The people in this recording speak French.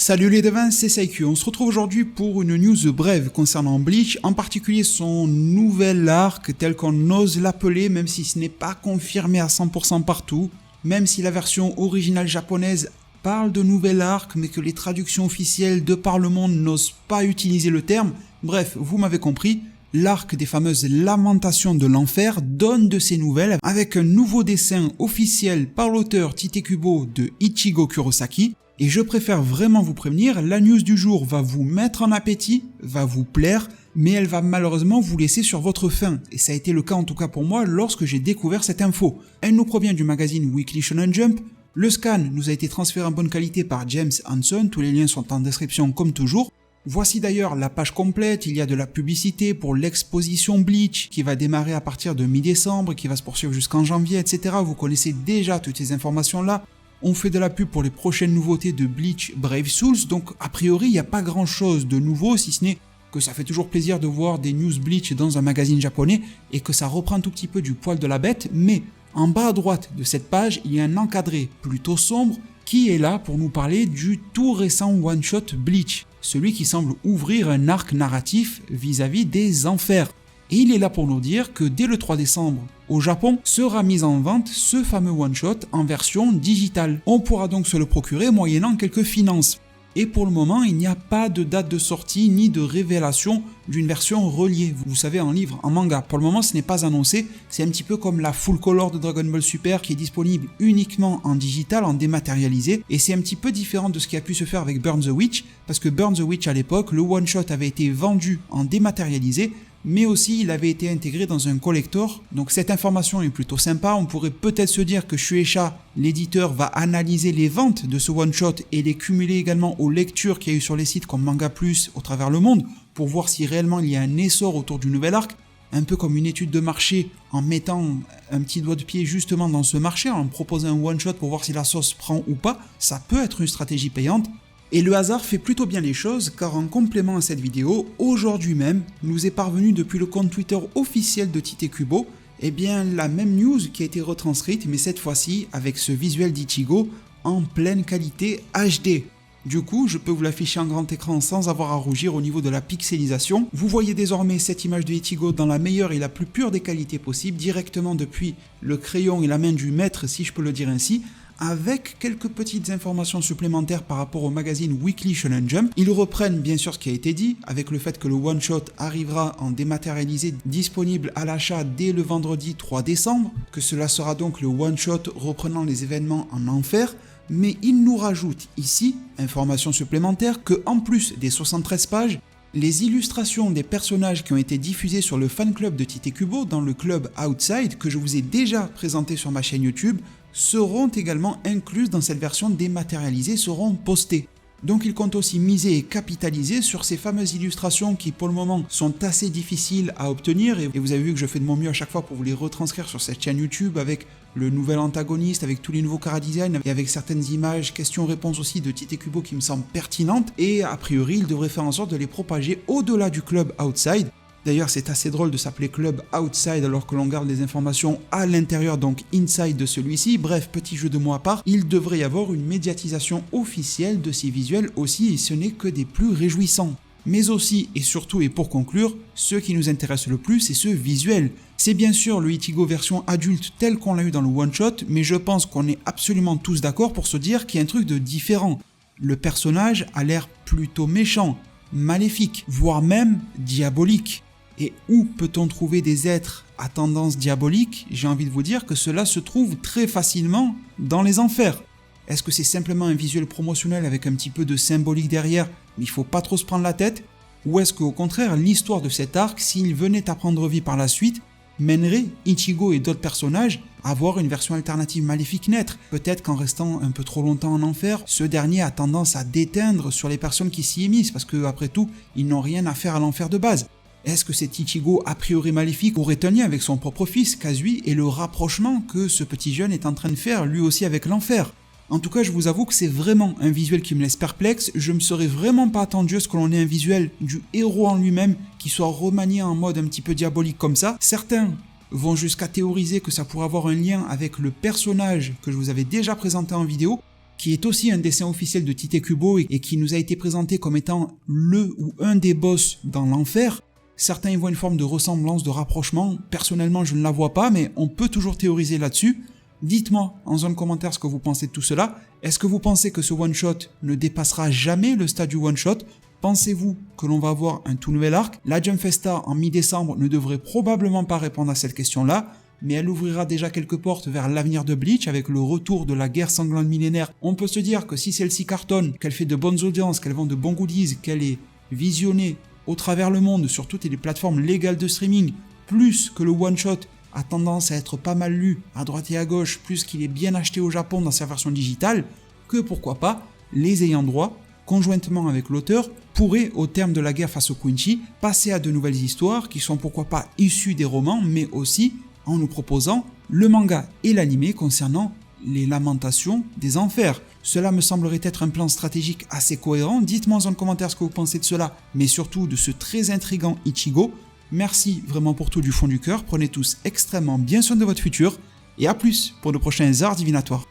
Salut les devins, c'est Saikyu. On se retrouve aujourd'hui pour une news brève concernant Bleach, en particulier son nouvel arc tel qu'on ose l'appeler, même si ce n'est pas confirmé à 100% partout, même si la version originale japonaise parle de nouvel arc, mais que les traductions officielles de par le monde n'osent pas utiliser le terme. Bref, vous m'avez compris, l'arc des fameuses lamentations de l'enfer donne de ses nouvelles avec un nouveau dessin officiel par l'auteur Tite Kubo de Ichigo Kurosaki. Et je préfère vraiment vous prévenir, la news du jour va vous mettre en appétit, va vous plaire, mais elle va malheureusement vous laisser sur votre faim. Et ça a été le cas en tout cas pour moi lorsque j'ai découvert cette info. Elle nous provient du magazine Weekly Shonen Jump. Le scan nous a été transféré en bonne qualité par James Hanson, tous les liens sont en description comme toujours. Voici d'ailleurs la page complète, il y a de la publicité pour l'exposition Bleach qui va démarrer à partir de mi-décembre, qui va se poursuivre jusqu'en janvier, etc. Vous connaissez déjà toutes ces informations là. On fait de la pub pour les prochaines nouveautés de Bleach Brave Souls, donc a priori il n'y a pas grand chose de nouveau, si ce n'est que ça fait toujours plaisir de voir des news Bleach dans un magazine japonais et que ça reprend un tout petit peu du poil de la bête, mais en bas à droite de cette page, il y a un encadré plutôt sombre qui est là pour nous parler du tout récent one-shot Bleach, celui qui semble ouvrir un arc narratif vis-à-vis des enfers. Et il est là pour nous dire que dès le 3 décembre, au Japon, sera mis en vente ce fameux one-shot en version digitale. On pourra donc se le procurer moyennant quelques finances. Et pour le moment, il n'y a pas de date de sortie ni de révélation d'une version reliée. Vous savez, en livre, en manga. Pour le moment, ce n'est pas annoncé. C'est un petit peu comme la full color de Dragon Ball Super qui est disponible uniquement en digital, en dématérialisé. Et c'est un petit peu différent de ce qui a pu se faire avec Burn the Witch, parce que Burn the Witch à l'époque, le one-shot avait été vendu en dématérialisé, mais aussi il avait été intégré dans un collector, donc cette information est plutôt sympa. On pourrait peut-être se dire que Shueisha, l'éditeur, va analyser les ventes de ce one-shot et les cumuler également aux lectures qu'il y a eu sur les sites comme Manga Plus au travers le monde, pour voir si réellement il y a un essor autour du nouvel arc, un peu comme une étude de marché en mettant un petit doigt de pied justement dans ce marché, en proposant un one-shot pour voir si la sauce prend ou pas. Ça peut être une stratégie payante. Et le hasard fait plutôt bien les choses, car en complément à cette vidéo, aujourd'hui même, nous est parvenu depuis le compte Twitter officiel de Tite Kubo, la même news qui a été retranscrite, mais cette fois-ci avec ce visuel d'Ichigo en pleine qualité HD. Du coup, je peux vous l'afficher en grand écran sans avoir à rougir au niveau de la pixelisation. Vous voyez désormais cette image de Ichigo dans la meilleure et la plus pure des qualités possibles, directement depuis le crayon et la main du maître, si je peux le dire ainsi, avec quelques petites informations supplémentaires par rapport au magazine Weekly Shonen Jump. Ils reprennent bien sûr ce qui a été dit, avec le fait que le one-shot arrivera en dématérialisé disponible à l'achat dès le vendredi 3 décembre, que cela sera donc le one-shot reprenant les événements en enfer, mais ils nous rajoutent ici, information supplémentaire, que en plus des 73 pages, les illustrations des personnages qui ont été diffusées sur le fan club de Tite Kubo dans le club Outside, que je vous ai déjà présenté sur ma chaîne YouTube, seront également incluses dans cette version dématérialisée, seront postées. Donc il compte aussi miser et capitaliser sur ces fameuses illustrations qui pour le moment sont assez difficiles à obtenir, et vous avez vu que je fais de mon mieux à chaque fois pour vous les retranscrire sur cette chaîne YouTube avec le nouvel antagoniste, avec tous les nouveaux chara-design et avec certaines images, questions-réponses aussi de Tite Kubo qui me semblent pertinentes, et a priori il devrait faire en sorte de les propager au-delà du club Outside. D'ailleurs, c'est assez drôle de s'appeler Club Outside alors que l'on garde les informations à l'intérieur, donc inside de celui-ci. Bref, petit jeu de mots à part, il devrait y avoir une médiatisation officielle de ces visuels aussi, et ce n'est que des plus réjouissants. Mais aussi, et surtout, et pour conclure, ce qui nous intéresse le plus, c'est ce visuel. C'est bien sûr le Ichigo version adulte tel qu'on l'a eu dans le one-shot, mais je pense qu'on est absolument tous d'accord pour se dire qu'il y a un truc de différent. Le personnage a l'air plutôt méchant, maléfique, voire même diabolique. Et où peut-on trouver des êtres à tendance diabolique? J'ai envie de vous dire que cela se trouve très facilement dans les enfers. Est-ce que c'est simplement un visuel promotionnel avec un petit peu de symbolique derrière, mais il faut pas trop se prendre la tête? Ou est-ce qu'au contraire, l'histoire de cet arc, s'il venait à prendre vie par la suite, mènerait Ichigo et d'autres personnages à avoir une version alternative maléfique naître? Peut-être qu'en restant un peu trop longtemps en enfer, ce dernier a tendance à déteindre sur les personnes qui s'y émissent, parce que après tout, ils n'ont rien à faire à l'enfer de base. Est-ce que cet Ichigo a priori maléfique aurait un lien avec son propre fils, Kazui, et le rapprochement que ce petit jeune est en train de faire lui aussi avec l'enfer? En tout cas, je vous avoue que c'est vraiment un visuel qui me laisse perplexe. Je me serais vraiment pas attendu à ce que l'on ait un visuel du héros en lui-même qui soit remanié en mode un petit peu diabolique comme ça. Certains vont jusqu'à théoriser que ça pourrait avoir un lien avec le personnage que je vous avais déjà présenté en vidéo, qui est aussi un dessin officiel de Tite Kubo et qui nous a été présenté comme étant le ou un des boss dans l'enfer. Certains y voient une forme de ressemblance, de rapprochement. Personnellement, je ne la vois pas, mais on peut toujours théoriser là-dessus. Dites-moi en zone commentaire ce que vous pensez de tout cela. Est-ce que vous pensez que ce one-shot ne dépassera jamais le stade du one-shot ? Pensez-vous que l'on va avoir un tout nouvel arc ? La Jump Festa en mi-décembre ne devrait probablement pas répondre à cette question-là, mais elle ouvrira déjà quelques portes vers l'avenir de Bleach avec le retour de la guerre sanglante millénaire. On peut se dire que si celle-ci cartonne, qu'elle fait de bonnes audiences, qu'elle vend de bons goodies, qu'elle est visionnée au travers le monde sur toutes les plateformes légales de streaming, plus que le one-shot a tendance à être pas mal lu à droite et à gauche, plus qu'il est bien acheté au Japon dans sa version digitale, que pourquoi pas, les ayants droit, conjointement avec l'auteur, pourraient, au terme de la guerre face au Quincy, passer à de nouvelles histoires qui sont pourquoi pas issues des romans, mais aussi en nous proposant le manga et l'anime concernant les lamentations des enfers. Cela me semblerait être un plan stratégique assez cohérent. Dites-moi en commentaire ce que vous pensez de cela, mais surtout de ce très intriguant Ichigo. Merci vraiment pour tout du fond du cœur, prenez tous extrêmement bien soin de votre futur, et à plus pour de prochains arts divinatoires.